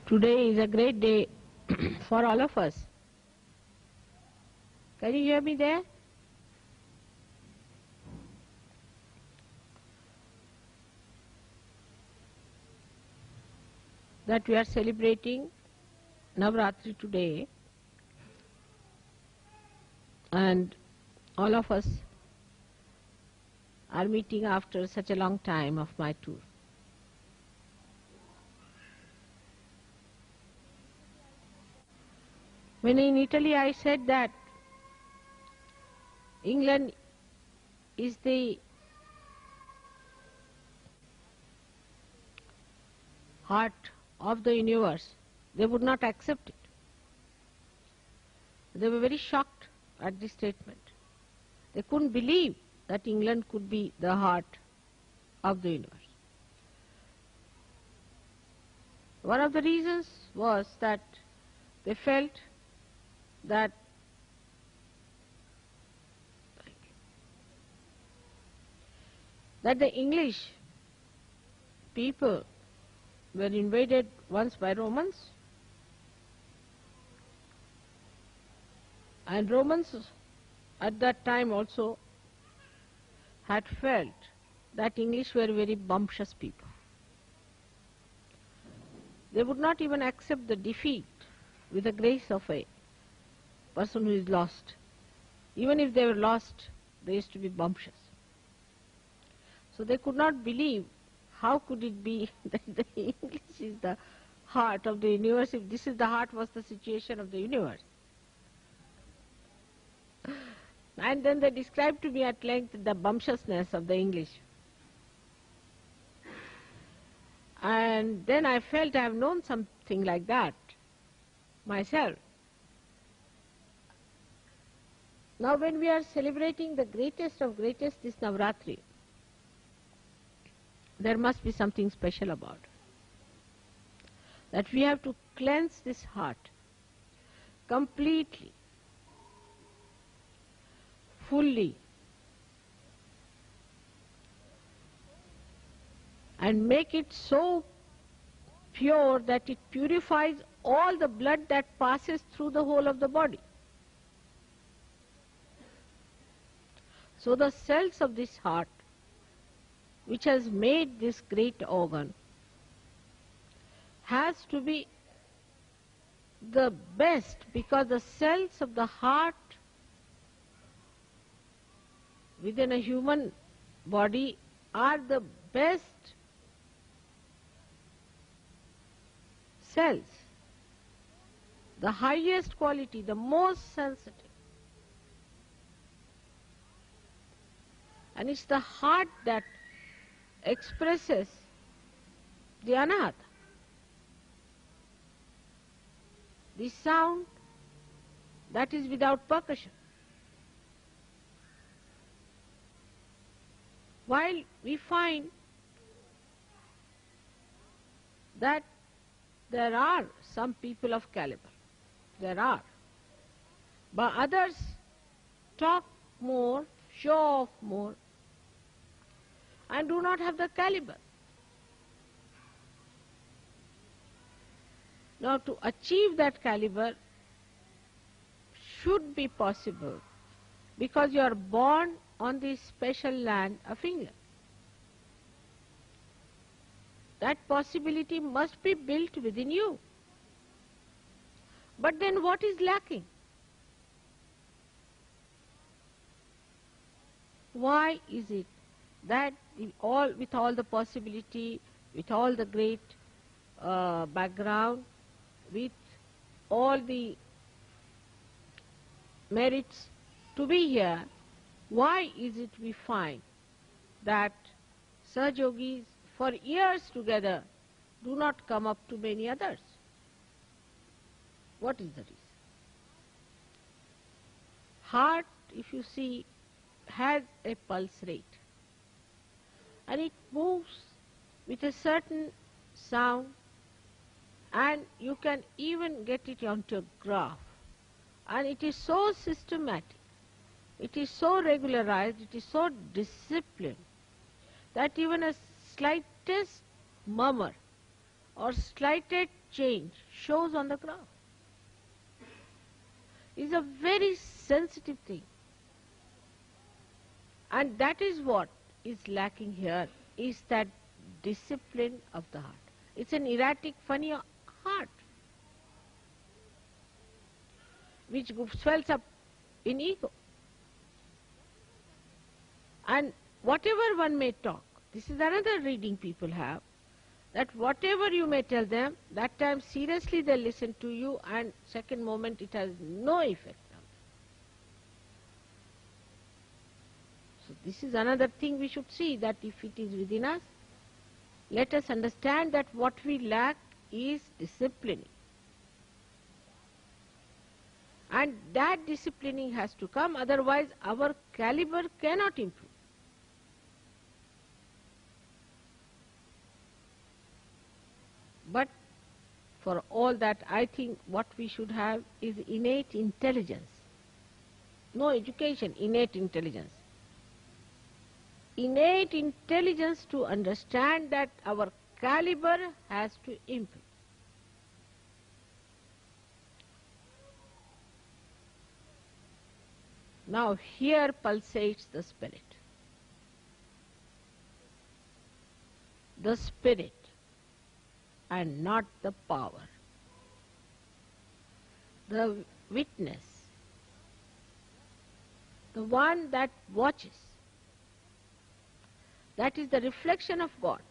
Today is a great day for all of us. Can you hear me there? That we are celebrating Navaratri today, and all of us are meeting after such a long time of my tour. When in Italy I said that England is the heart of the universe, they would not accept it. They were very shocked at this statement. They couldn't believe that England could be the heart of the universe. One of the reasons was that they felt that the English people were invaded once by Romans, and Romans at that time also had felt that English were very bumptious people. They would not even accept the defeat with the grace of a person who is lost. Even if they were lost, they used to be bumptious. So they could not believe how could it be that the English is the heart of the universe if this is the heart was the situation of the universe. And then they described to me at length the bumptiousness of the English. And then I felt I have known something like that myself. Now when we are celebrating the greatest of greatest, this Navaratri, there must be something special about it. That we have to cleanse this heart completely, fully, and make it so pure that it purifies all the blood that passes through the whole of the body. So the cells of this heart, which has made this great organ, has to be the best, because the cells of the heart within a human body are the best cells, the highest quality, the most sensitive. And it's the heart that expresses the anahata, the sound that is without percussion. While we find that there are some people of caliber, there are, but others talk more, show off more, and do not have the caliber. Now to achieve that caliber should be possible, because you are born on this special land of England. That possibility must be built within you. But then what is lacking? Why is it that with all the possibility, with all the great background, with all the merits to be here, why is it we find that Sahaja Yogis for years together do not come up to many others? What is the reason? Heart, if you see, has a pulse rate, and it moves with a certain sound, and you can even get it onto a graph, and it is so systematic, it is so regularized, it is so disciplined, that even a slightest murmur or slighted change shows on the ground. It's a very sensitive thing. And that is what is lacking here, is that discipline of the heart. It's an erratic, funny heart, which swells up in ego. And whatever one may talk, this is another reading people have, that whatever you may tell them, that time seriously they listen to you, and second moment it has no effect on them. So this is another thing we should see, that if it is within us, let us understand that what we lack is disciplining. And that disciplining has to come, otherwise our caliber cannot improve. But for all that, I think what we should have is innate intelligence. No education, innate intelligence. Innate intelligence to understand that our caliber has to improve. Now here pulsates the spirit. The spirit and not the power. The witness, the one that watches, that is the reflection of God,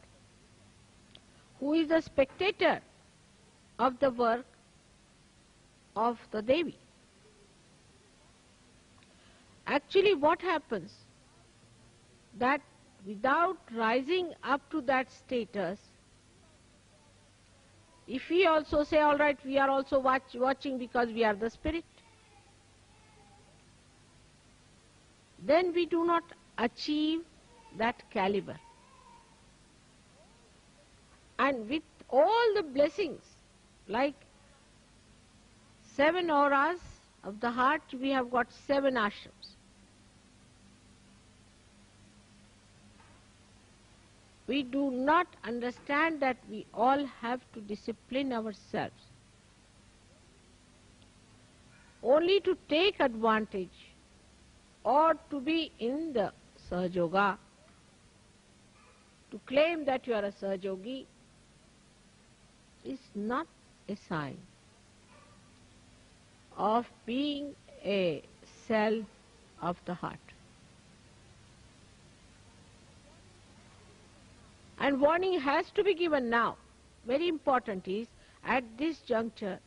who is the spectator of the work of the Devi. Actually what happens, that without rising up to that status, if we also say, all right, we are also watching because we are the spirit, then we do not achieve that caliber. And with all the blessings, like 7 auras of the heart, we have got 7 ashrams. We do not understand that we all have to discipline ourselves only to take advantage or to be in the Sahaja Yoga, to claim that you are a Sahaja Yogi is not a sign of being a cell of the heart. And warning has to be given now. Very important is, at this juncture,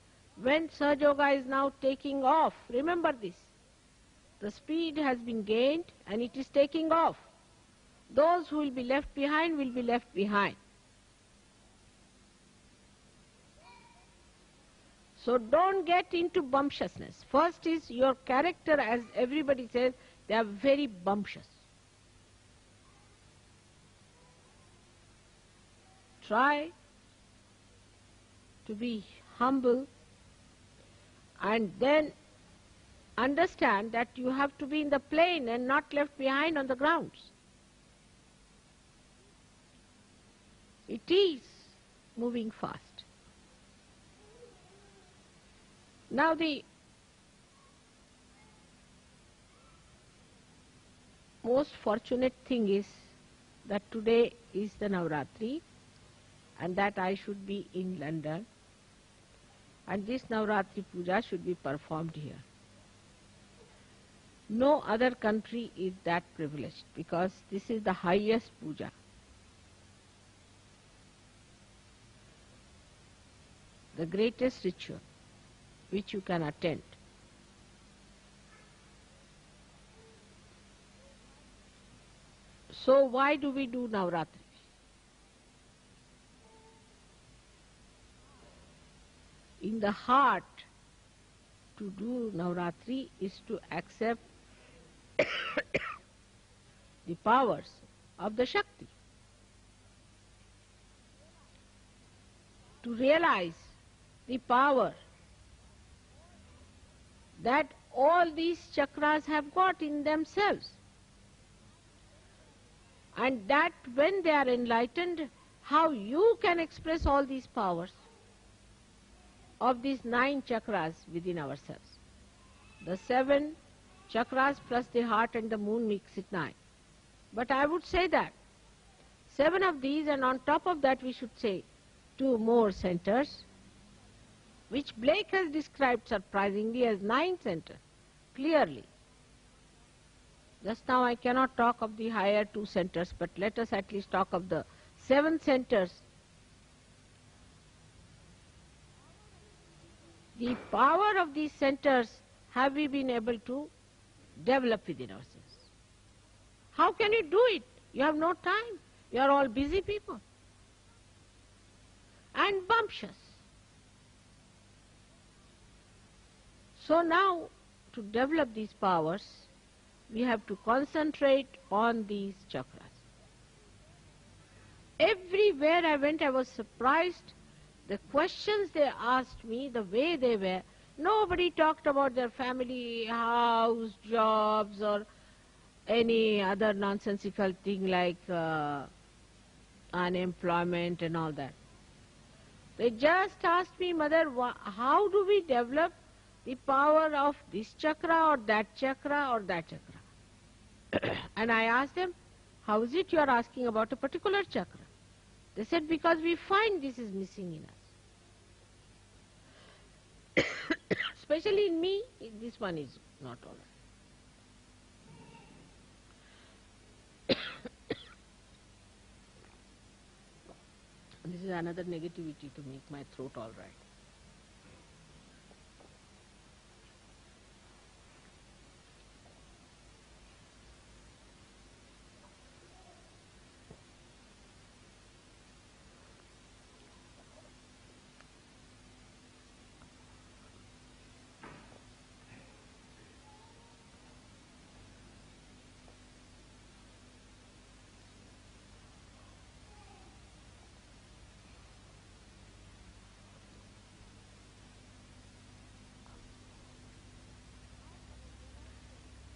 when Sahaja Yoga is now taking off, remember this, the speed has been gained and it is taking off. Those who will be left behind will be left behind. So don't get into bumptiousness. First is your character, as everybody says, they are very bumptious. Try to be humble and then understand that you have to be in the plane and not left behind on the grounds. It is moving fast. Now the most fortunate thing is that today is the Navaratri, and that I should be in London, and this Navaratri Puja should be performed here. No other country is that privileged, because this is the highest puja. The greatest ritual which you can attend. So why do we do Navaratri? In the heart, to do Navaratri is to accept the powers of the Shakti, to realize the power that all these chakras have got in themselves, and that when they are enlightened, how you can express all these powers of these 9 chakras within ourselves. The 7 chakras plus the heart and the moon makes it 9. But I would say that 7 of these, and on top of that we should say 2 more centers, which Blake has described surprisingly as 9 centers, clearly. Just now I cannot talk of the higher 2 centers, but let us at least talk of the 7 centers. The power of these centers have we been able to develop within ourselves. How can you do it? You have no time. You are all busy people and bumptious. So now, to develop these powers, we have to concentrate on these chakras. Everywhere I went, I was surprised. The questions they asked me, the way they were, nobody talked about their family, house, jobs, or any other nonsensical thing like unemployment and all that. They just asked me, Mother, how do we develop the power of this chakra or that chakra or that chakra? And I asked them, how is it you are asking about a particular chakra? They said, because we find this is missing in us. Especially in me, this one is not all right. This is another negativity to make my throat all right.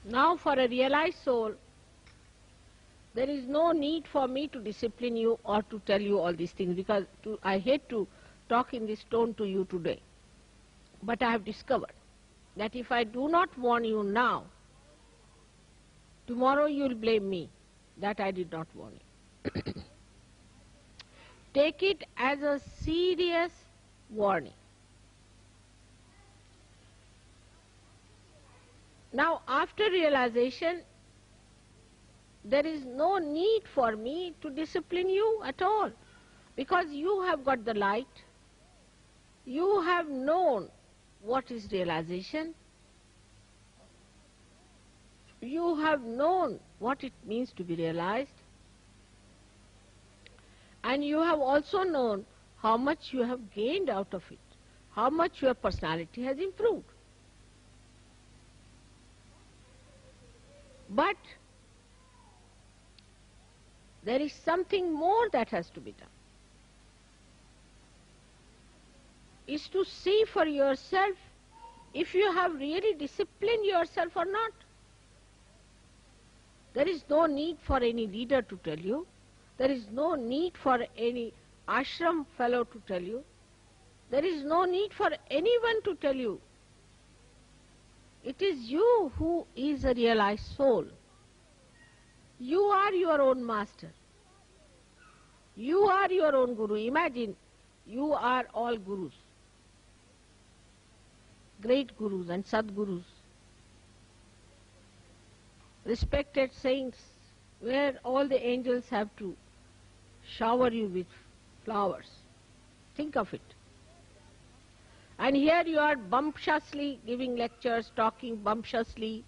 Now for a realized soul, there is no need for me to discipline you or to tell you all these things, because I hate to talk in this tone to you today. But I have discovered that if I do not warn you now, tomorrow you will blame me that I did not warn you. Take it as a serious warning. Now, after realization, there is no need for me to discipline you at all, because you have got the light, you have known what is realization, you have known what it means to be realized, and you have also known how much you have gained out of it, how much your personality has improved. But there is something more that has to be done. Is to see for yourself if you have really disciplined yourself or not. There is no need for any leader to tell you. There is no need for any ashram fellow to tell you. There is no need for anyone to tell you. It is you who is a realized soul. You are your own master. You are your own guru. Imagine, you are all gurus. Great gurus and sadgurus. Respected saints, where all the angels have to shower you with flowers. Think of it. And here you are bumptiously giving lectures, talking bumptiously.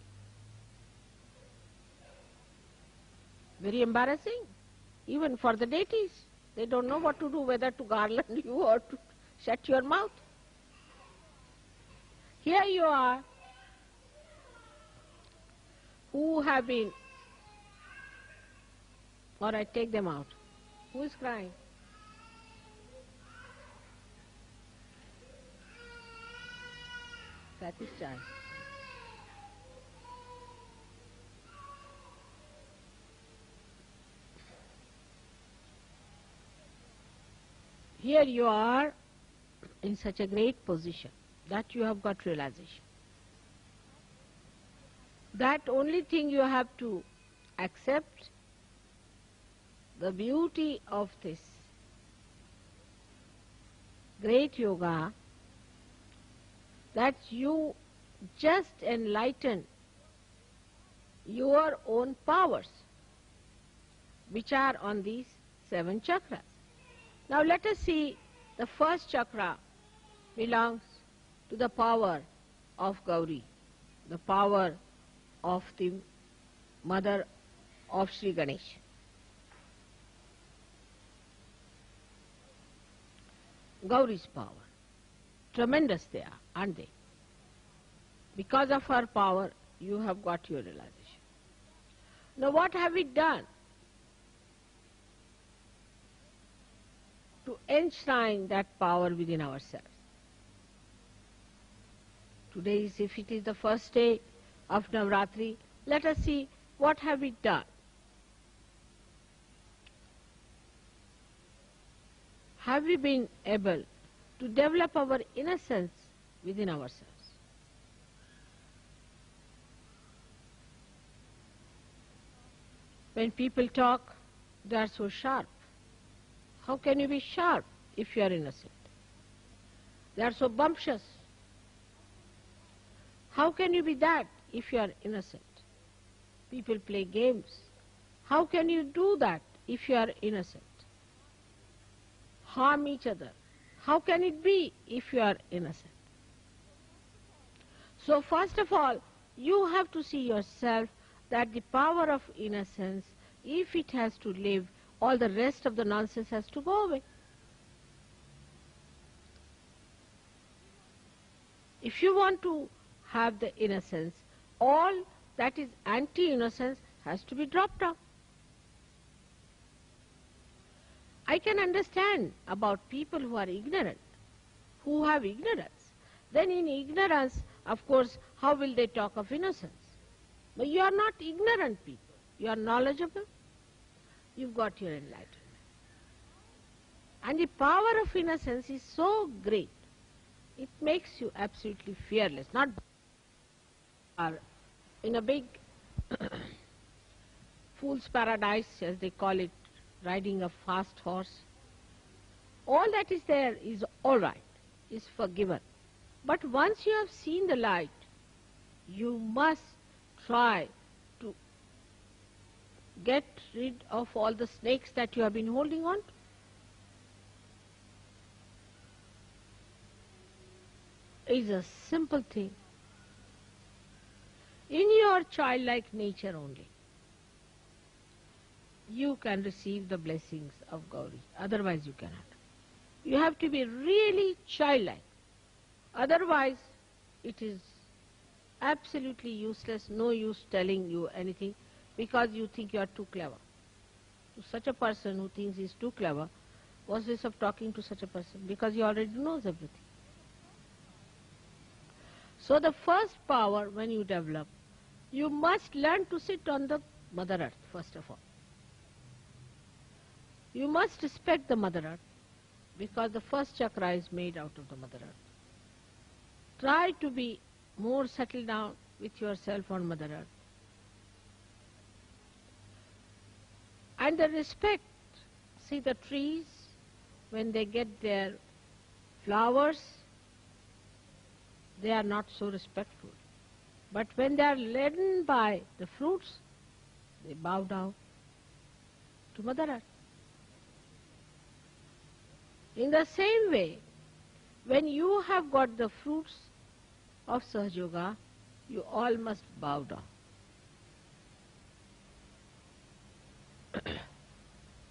Very embarrassing, even for the deities. They don't know what to do, whether to garland you or to shut your mouth. Here you are, who have been, or I take them out. Who is crying? That is child. here you are in such a great position that you have got realization. That only thing you have to accept the beauty of this great yoga, that you just enlighten your own powers which are on these 7 chakras. Now let us see, the first chakra belongs to the power of Gauri, the power of the mother of Sri Ganesh. Gauri's power, tremendous they are, aren't they? Because of her power, you have got your realization. Now what have we done to enshrine that power within ourselves? Today, if it is the first day of Navaratri, let us see what have we done. Have we been able to develop our innocence within ourselves? When people talk, they are so sharp. How can you be sharp if you are innocent? They are so bumptious. How can you be that if you are innocent? People play games. How can you do that if you are innocent? Harm each other. How can it be if you are innocent? So first of all, you have to see yourself that the power of innocence, if it has to live, all the rest of the nonsense has to go away. If you want to have the innocence, all that is anti-innocence has to be dropped out. I can understand about people who are ignorant, who have ignorance. Then in ignorance, of course, how will they talk of innocence? But you are not ignorant people. You are knowledgeable. You've got your enlightenment. And the power of innocence is so great. It makes you absolutely fearless. Not in a big fool's paradise, as they call it, riding a fast horse. All that is there is all right, is forgiven. But once you have seen the light, you must try to get rid of all the snakes that you have been holding on to. It's a simple thing. In your childlike nature only, you can receive the blessings of Gauri. Otherwise you cannot. You have to be really childlike. Otherwise it is absolutely useless, no use telling you anything, because you think you are too clever. To such a person who thinks he is too clever, what's this of talking to such a person? Because he already knows everything. So the first power when you develop, you must learn to sit on the Mother Earth first of all. You must respect the Mother Earth, because the first chakra is made out of the Mother Earth. Try to be more settled down with yourself on Mother Earth. And the respect, see the trees, when they get their flowers, they are not so respectful. But when they are laden by the fruits, they bow down to Mother Earth. In the same way, when you have got the fruits of Sahaja Yoga, you all must bow down.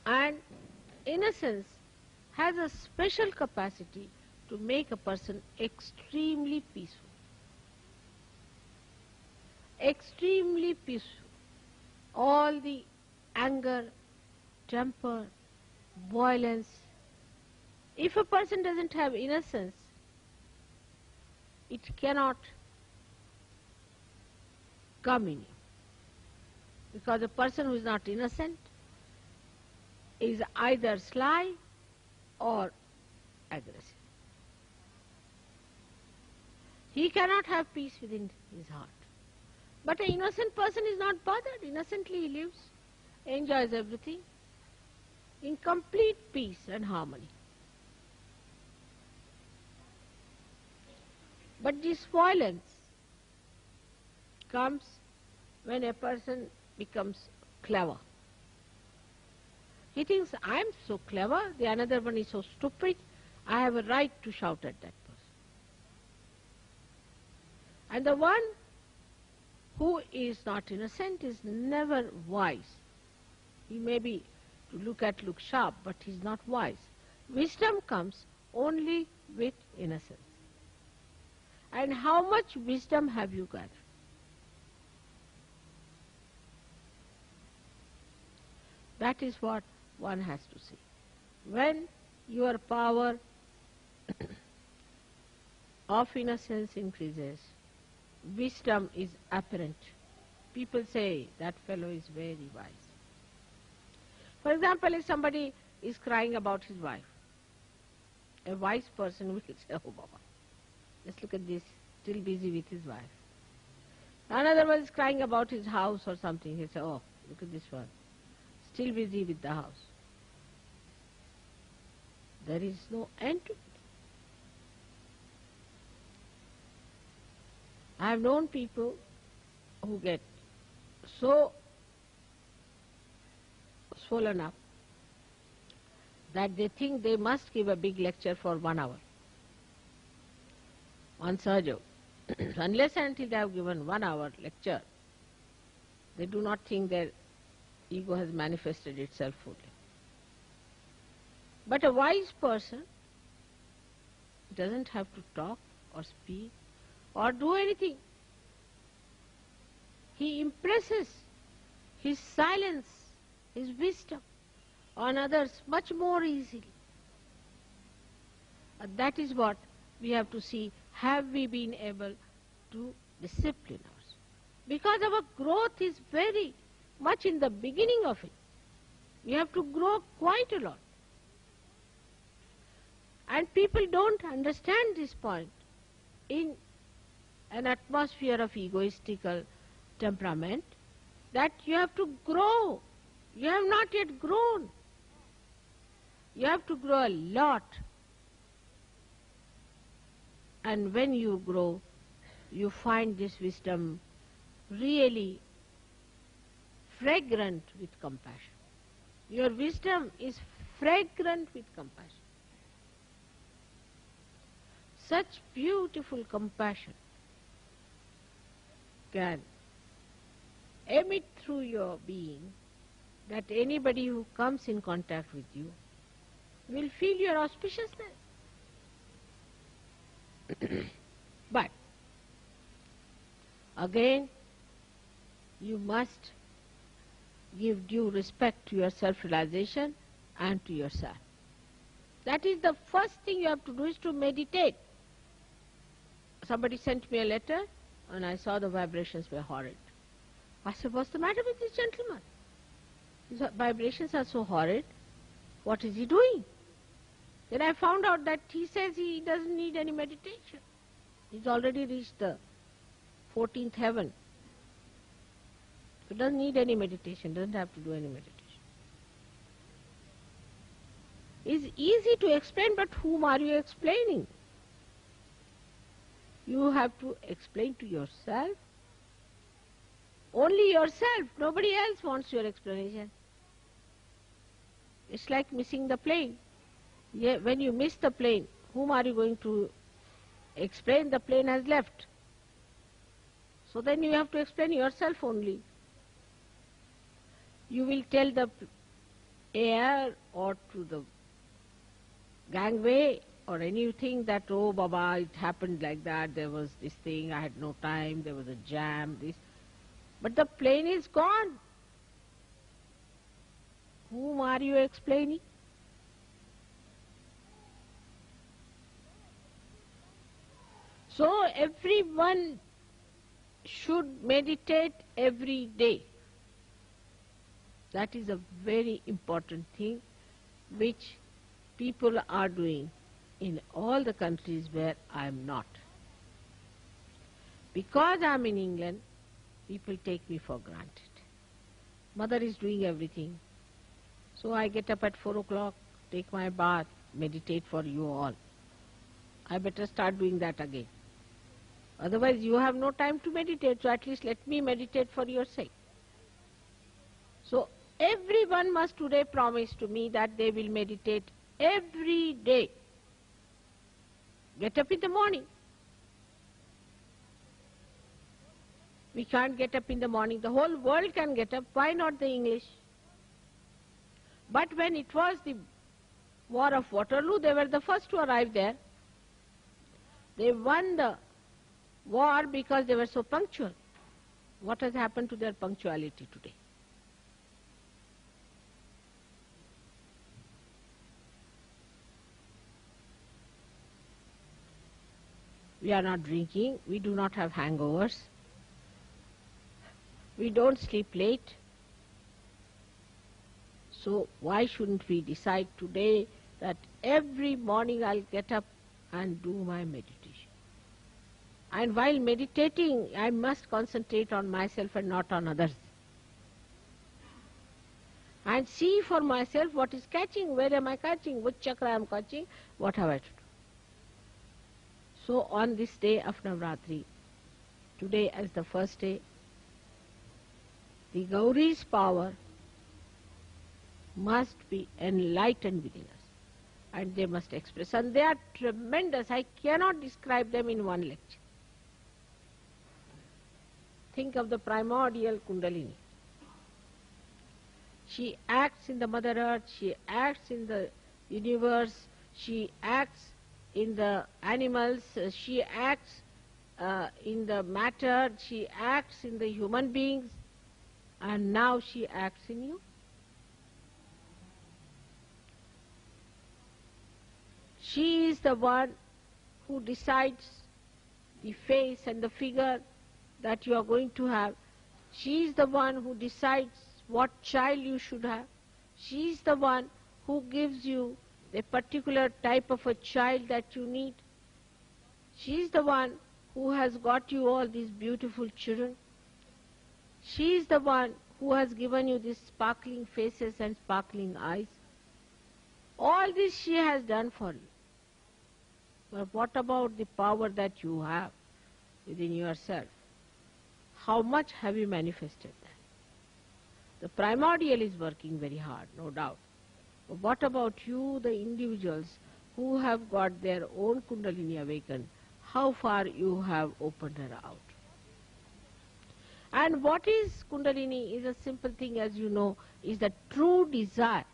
And innocence has a special capacity to make a person extremely peaceful. Extremely peaceful. All the anger, temper, violence. If a person doesn't have innocence, it cannot come in you. Because a person who is not innocent is either sly or aggressive. He cannot have peace within his heart. But an innocent person is not bothered. Innocently he lives, enjoys everything in complete peace and harmony. But this violence comes when a person becomes clever. He thinks, I am so clever, the another one is so stupid, I have a right to shout at that person. And the one who is not innocent is never wise. He may be, to look sharp, but he is not wise. Wisdom comes only with innocence. And how much wisdom have you got? That is what one has to see. When your power of innocence increases, wisdom is apparent. People say, that fellow is very wise. For example, if somebody is crying about his wife, a wise person will say, oh Baba, just look at this, still busy with his wife. Another one is crying about his house or something, he'll say, oh, look at this one, still busy with the house. There is no end to it. I have known people who get so swollen up that they think they must give a big lecture for 1 hour on Sahaja Yoga. Unless and until they have given 1 hour lecture, they do not think their ego has manifested itself fully. But a wise person doesn't have to talk or speak or do anything. He impresses his silence, his wisdom on others much more easily. And that is what we have to see. Have we been able to discipline ourselves? Because our growth is very much in the beginning of it. We have to grow quite a lot. And people don't understand this point. In an atmosphere of egoistical temperament, that you have to grow. You have not yet grown. You have to grow a lot. And when you grow, you find this wisdom really fragrant with compassion. Your wisdom is fragrant with compassion. Such beautiful compassion can emit through your being that anybody who comes in contact with you will feel your auspiciousness. But again, you must give due respect to your self-realization and to yourself. That is the first thing you have to do, is to meditate. Somebody sent me a letter and I saw the vibrations were horrid. I said, what's the matter with this gentleman? His vibrations are so horrid. What is he doing? Then I found out that he says he doesn't need any meditation. He's already reached the 14th heaven. He doesn't need any meditation, doesn't have to do any meditation. It's easy to explain, but whom are you explaining? You have to explain to yourself. Only yourself. Nobody else wants your explanation. It's like missing the plane. Yeah, when you miss the plane, whom are you going to explain? The plane has left. So then you have to explain yourself only. You will tell the air or to the gangway or anything that, oh Baba, it happened like that, there was this thing, I had no time, there was a jam, this. But the plane is gone. Whom are you explaining? So everyone should meditate every day. That is a very important thing which people are doing in all the countries where I am not. Because I am in England, people take me for granted. Mother is doing everything. So I get up at 4 o'clock, take my bath, meditate for you all. I better start doing that again. Otherwise you have no time to meditate, so at least let me meditate for your sake. So everyone must today promise to me that they will meditate every day. Get up in the morning. We can't get up in the morning. The whole world can get up. Why not the English? But when it was the War of Waterloo, they were the first to arrive there. They won the war because they were so punctual. What has happened to their punctuality today? We are not drinking, we do not have hangovers, we don't sleep late. So why shouldn't we decide today that every morning I'll get up and do my meditation? And while meditating, I must concentrate on myself and not on others. And see for myself what is catching, where am I catching, which chakra I am catching, what have I to do. So on this day of Navaratri, today as the first day, the Gauri's power must be enlightened within us. And they must express. And they are tremendous. I cannot describe them in one lecture. Think of the primordial Kundalini. She acts in the Mother Earth, she acts in the universe, she acts in the animals, she acts in the matter, she acts in the human beings, and now she acts in you. She is the one who decides the face and the figure that you are going to have. She is the one who decides what child you should have. She is the one who gives you a particular type of a child that you need. She is the one who has got you all these beautiful children. She is the one who has given you these sparkling faces and sparkling eyes. All this she has done for you. But what about the power that you have within yourself? How much have you manifested that? The primordial is working very hard, no doubt. But what about you, the individuals who have got their own Kundalini awakened? How far you have opened her out? And what is Kundalini is a simple thing, as you know, is the true desire.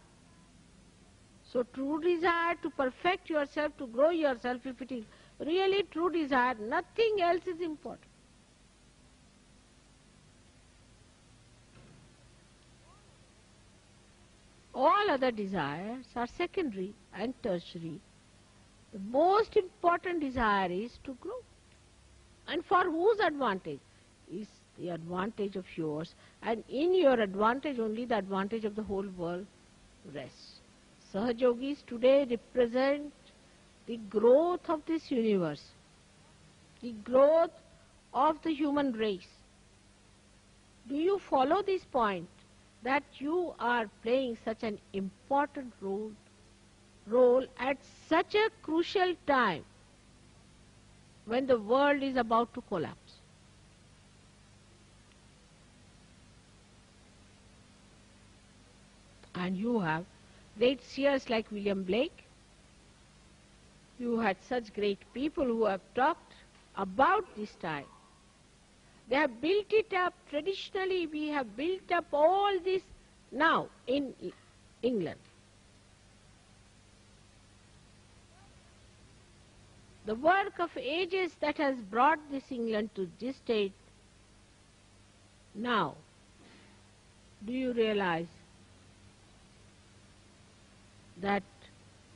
So true desire to perfect yourself, to grow yourself, if it is really true desire, nothing else is important. All other desires are secondary and tertiary. The most important desire is to grow. And for whose advantage? Is the advantage of yours, and in your advantage only the advantage of the whole world rests. Sahaja Yogis today represent the growth of this universe, the growth of the human race. Do you follow this point? That you are playing such an important role at such a crucial time when the world is about to collapse. And you have great seers like William Blake. You had such great people who have talked about this time. They have built it up. Traditionally, we have built up all this now in England. The work of ages that has brought this England to this state. Now, do you realize that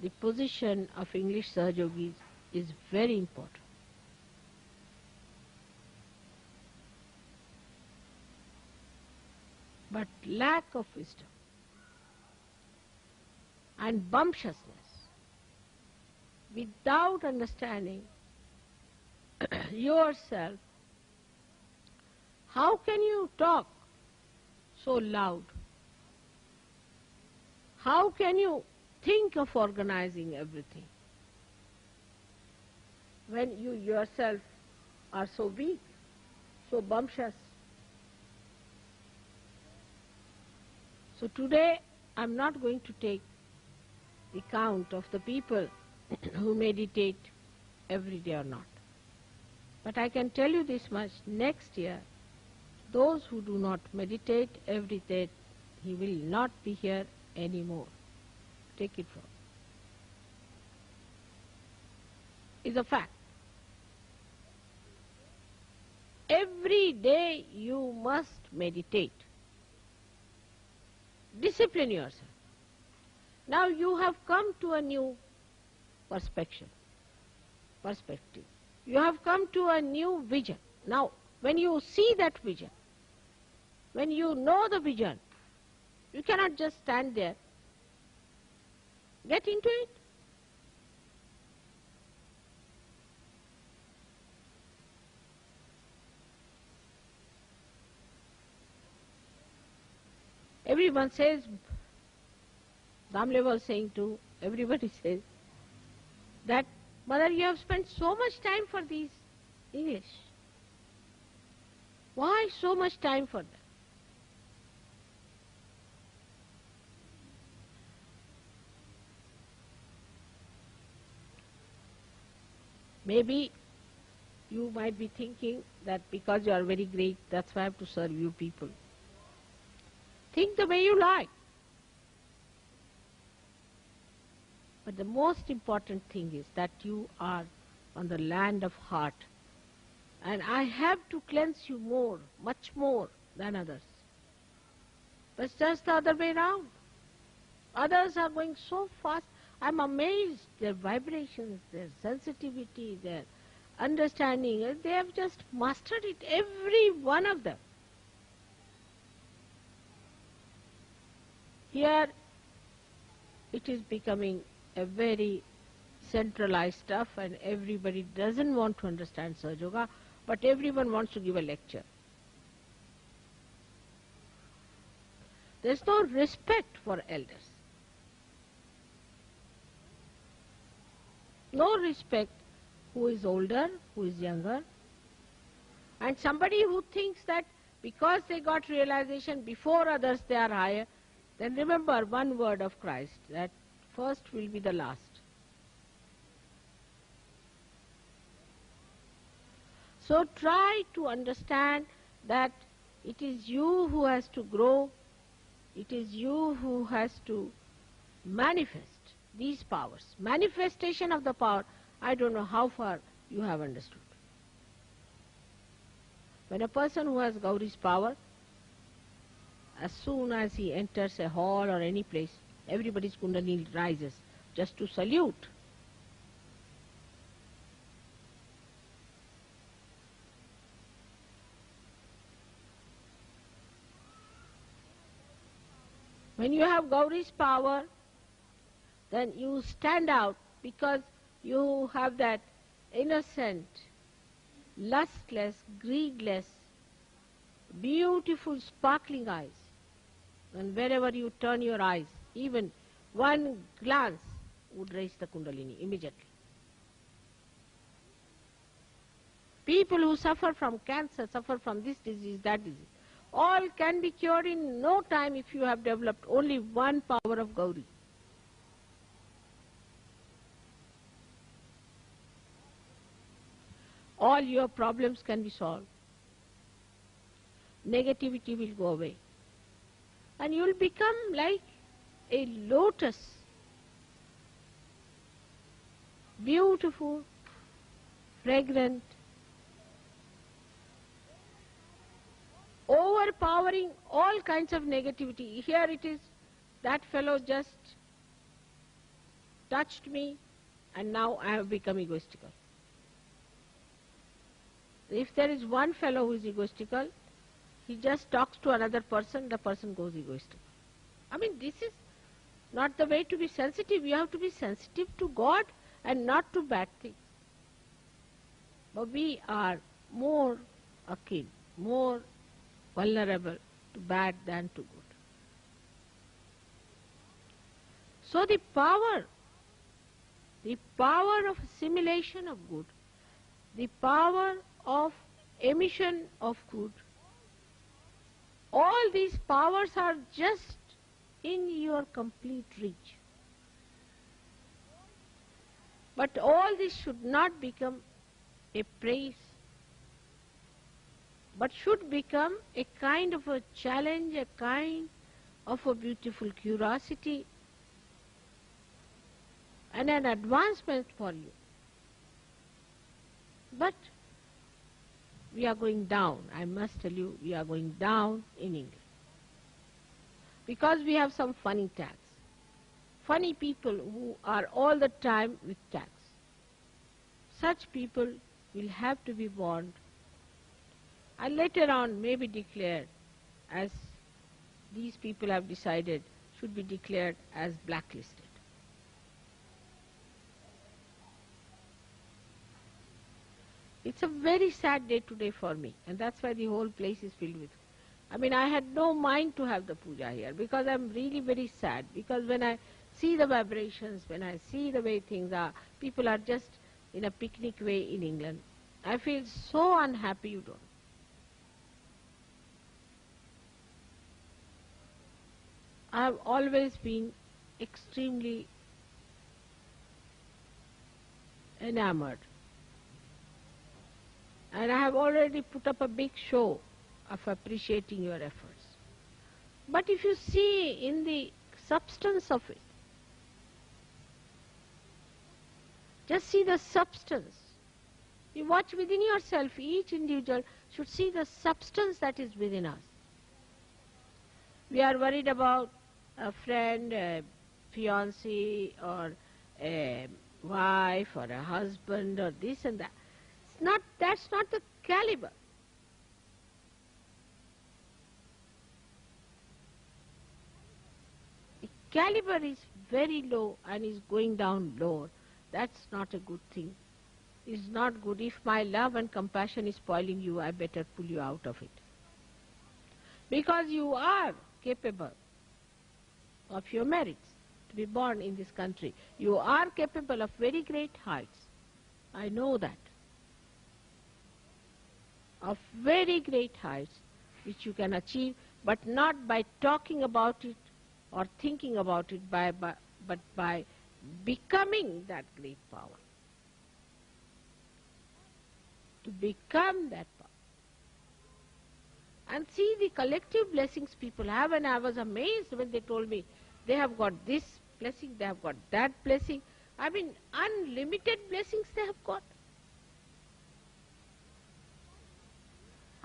the position of English Sahaja Yogis is very important? But lack of wisdom and bumptiousness, without understanding yourself, how can you talk so loud? How can you think of organizing everything when you yourself are so weak, so bumptious? So today I'm not going to take the count of the people who meditate every day or not. But I can tell you this much, next year, those who do not meditate every day, he will not be here anymore. Take it from. It's a fact. Every day you must meditate. Discipline yourself. Now you have come to a new perspective. You have come to a new vision. Now, when you see that vision, when you know the vision, you cannot just stand there. Get into it. Everyone says, Damle was saying too, everybody says, that, Mother, you have spent so much time for these English. Why so much time for that? Maybe you might be thinking that because you are very great, that's why I have to serve you people. Think the way you like. But the most important thing is that you are on the land of heart. And I have to cleanse you more, much more than others. But it's just the other way around. Others are going so fast. I'm amazed, their vibrations, their sensitivity, their understanding, they have just mastered it, every one of them. Here it is becoming a very centralized stuff and everybody doesn't want to understand Sahaja Yoga, but everyone wants to give a lecture. There's no respect for elders. No respect who is older, who is younger. And somebody who thinks that because they got realization before others they are higher, then remember one word of Christ, that first will be the last. So try to understand that it is you who has to grow, it is you who has to manifest these powers. Manifestation of the power, I don't know how far you have understood. When a person who has Gauri's power, as soon as he enters a hall or any place, everybody's Kundalini rises just to salute. When you have Gauri's power, then you stand out because you have that innocent, lustless, greedless, beautiful, sparkling eyes. And wherever you turn your eyes, even one glance would raise the Kundalini immediately. People who suffer from cancer, suffer from this disease, that disease, all can be cured in no time if you have developed only one power of Gauri. All your problems can be solved. Negativity will go away. And you will become like a lotus, beautiful, fragrant, overpowering all kinds of negativity. Here it is, that fellow just touched me and now I have become egoistical. If there is one fellow who is egoistical, he just talks to another person, the person goes egoistical. I mean, this is not the way to be sensitive. You have to be sensitive to God and not to bad things. But we are more akin, more vulnerable to bad than to good. So the power of assimilation of good, the power of emission of good, all these powers are just in your complete reach. But all this should not become a praise, but should become a kind of a challenge, a kind of a beautiful curiosity, and an advancement for you. But we are going down, I must tell you, we are going down in England. Because we have some funny tags. Funny people who are all the time with tags. Such people will have to be warned and later on may be declared, as these people have decided, should be declared as blacklisted. It's a very sad day today for me, and that's why the whole place is filled with. I had no mind to have the puja here because I'm really very sad. Because when I see the vibrations, when I see the way things are, people are just in a picnic way in England, I feel so unhappy, you don't. I've always been extremely enamored. And I have already put up a big show of appreciating your efforts. But if you see in the substance of it, just see the substance. You watch within yourself, each individual should see the substance that is within us. We are worried about a friend, a fiancé, or a wife, or a husband, or this and that. That's not the caliber. The caliber is very low and is going down lower. That's not a good thing. It's not good. If my love and compassion is spoiling you, I better pull you out of it. Because you are capable of your merits to be born in this country. You are capable of very great heights. I know that. Of very great heights which you can achieve, but not by talking about it or thinking about it, but by becoming that great power. To become that power. And see the collective blessings people have, and I was amazed when they told me they have got this blessing, they have got that blessing. Unlimited blessings they have got.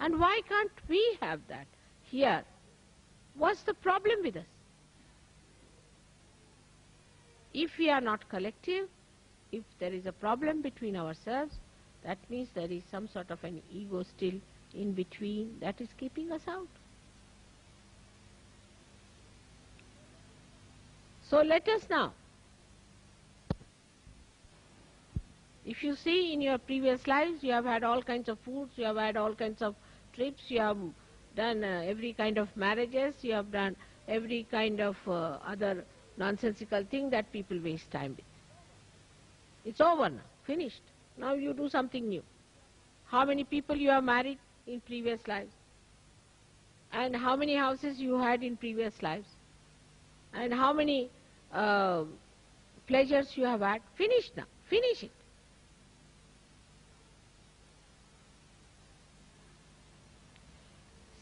And why can't we have that here? What's the problem with us? If we are not collective, if there is a problem between ourselves, that means there is some sort of an ego still in between that is keeping us out. So let us now, if you see in your previous lives, you have had all kinds of foods, you have had all kinds of trips, you have done every kind of marriages, you have done every kind of other nonsensical thing that people waste time with. It's over now, finished. Now you do something new. How many people you have married in previous lives? And how many houses you had in previous lives? And how many pleasures you have had? Finished now, finish it.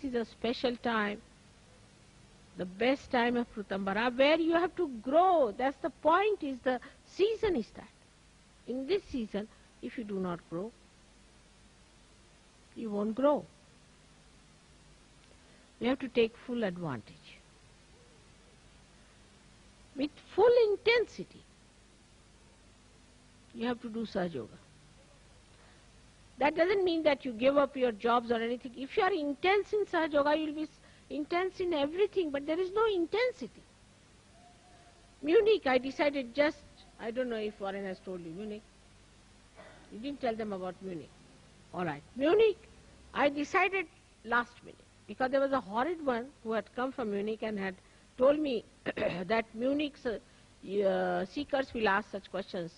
This is a special time, the best time of Prutambara, where you have to grow. That's the point, is the season is that. In this season, if you do not grow, you won't grow. You have to take full advantage. With full intensity, you have to do Sahaja Yoga. That doesn't mean that you give up your jobs or anything. If you are intense in Sahaja Yoga, you will be intense in everything, but there is no intensity. Munich, I decided just I don't know if Warren has told you, Munich. You didn't tell them about Munich. All right. Munich, I decided last minute, because there was a horrid one who had come from Munich and had told me that Munich's seekers will ask such questions.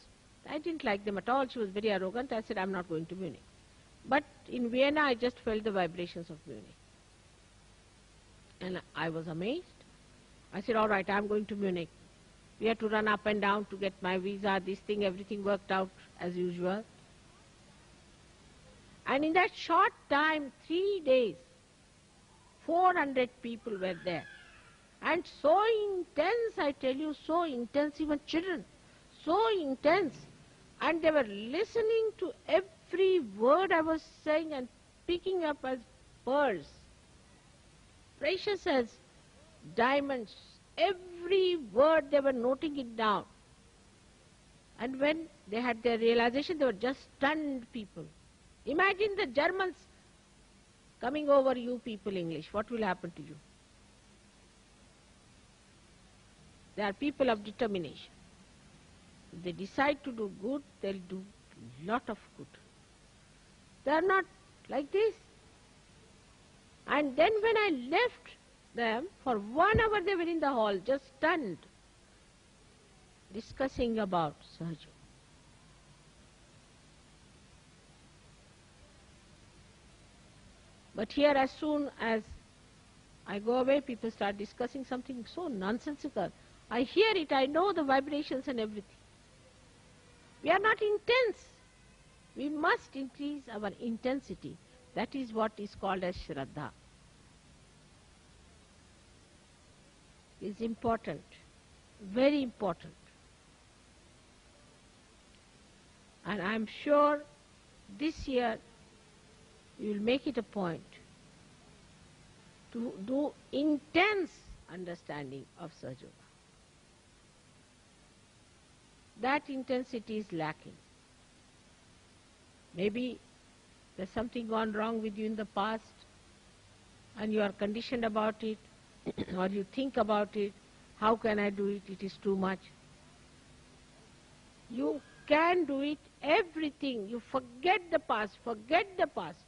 I didn't like them at all. She was very arrogant. I said, I'm not going to Munich. But in Vienna, I just felt the vibrations of Munich. And I was amazed. I said, all right, I'm going to Munich. We had to run up and down to get my visa, this thing, everything worked out as usual. And in that short time, 3 days, 400 people were there. And so intense, I tell you, so intense, even children, so intense. And they were listening to every word I was saying and picking up as pearls, precious as diamonds. Every word they were noting it down. And when they had their realization, they were just stunned people. Imagine the Germans coming over you people English. What will happen to you? They are people of determination. If they decide to do good, they'll do a lot of good. They are not like this. And then when I left them, for 1 hour they were in the hall, just stunned, discussing about Sahaja. But here, as soon as I go away, people start discussing something so nonsensical. I hear it, I know the vibrations and everything. We are not intense. We must increase our intensity. That is what is called as Shraddha. It's important, very important. And I'm sure this year you will make it a point to do intense understanding of Sahaja Yoga. That intensity is lacking. Maybe there's something gone wrong with you in the past and you are conditioned about it, or you think about it, how can I do it, it is too much. You can do it, everything. You forget the past, forget the past.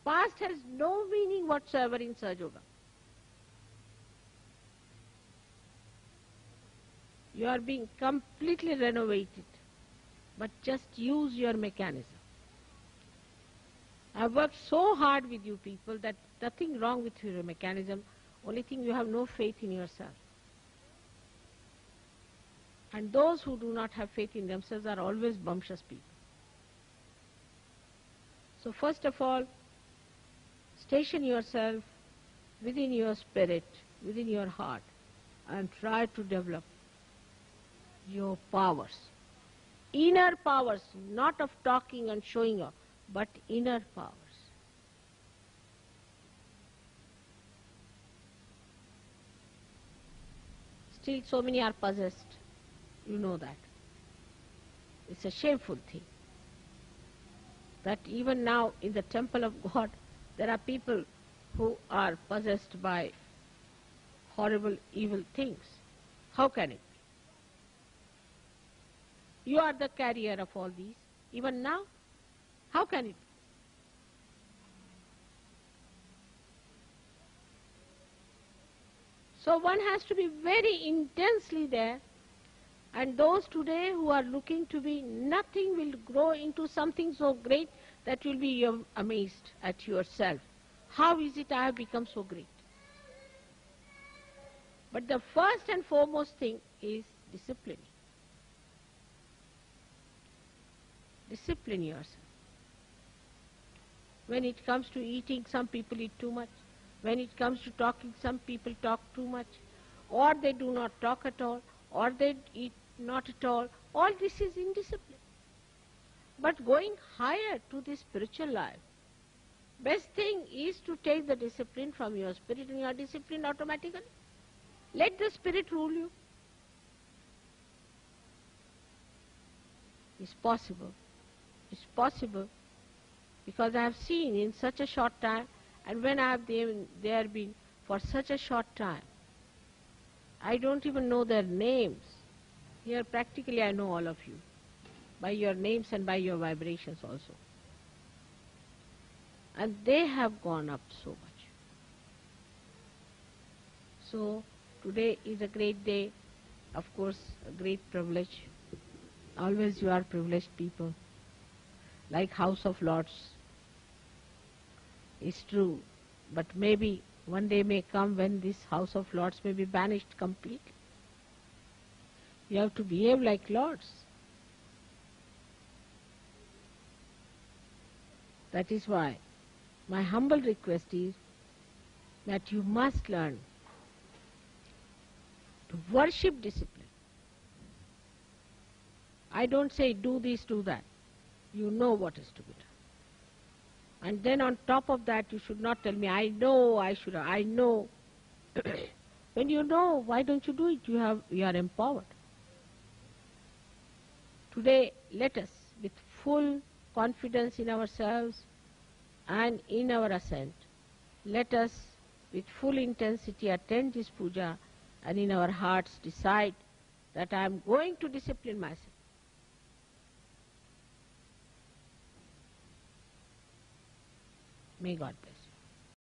Past has no meaning whatsoever in Sahaja Yoga. You are being completely renovated, but just use your mechanism. I've worked so hard with you people that nothing wrong with your mechanism, only thing you have no faith in yourself. And those who do not have faith in themselves are always bumptious people. So first of all, station yourself within your spirit, within your heart, and try to develop your powers. Inner powers, not of talking and showing off, but inner powers. Still so many are possessed. You know that. It's a shameful thing. That even now in the temple of God, there are people who are possessed by horrible, evil things. How can it be? You are the carrier of all these, even now. How can it be? So one has to be very intensely there, and those today who are looking to be nothing will grow into something so great that you will be amazed at yourself. How is it I have become so great? But the first and foremost thing is discipline. Discipline yourself. When it comes to eating, some people eat too much. When it comes to talking, some people talk too much. Or they do not talk at all. Or they eat not at all. All this is indiscipline. But going higher to the spiritual life, best thing is to take the discipline from your spirit, and you are disciplined automatically. Let the spirit rule you. It's possible. It's possible. Because I have seen in such a short time, and when I have there been for such a short time, I don't even know their names. Here practically I know all of you, by your names and by your vibrations also. And they have gone up so much. So today is a great day, of course a great privilege. Always you are privileged people, like House of Lords. It's true, but maybe one day may come when this House of Lords may be banished completely. You have to behave like lords. That is why my humble request is that you must learn to worship discipline. I don't say do this, do that. You know what is to be done. And then on top of that you should not tell me, I know, I know. When you know, why don't you do it? You are empowered. Today, let us, with full confidence in ourselves and in our ascent, let us, with full intensity, attend this puja and in our hearts decide that I am going to discipline myself. May God bless.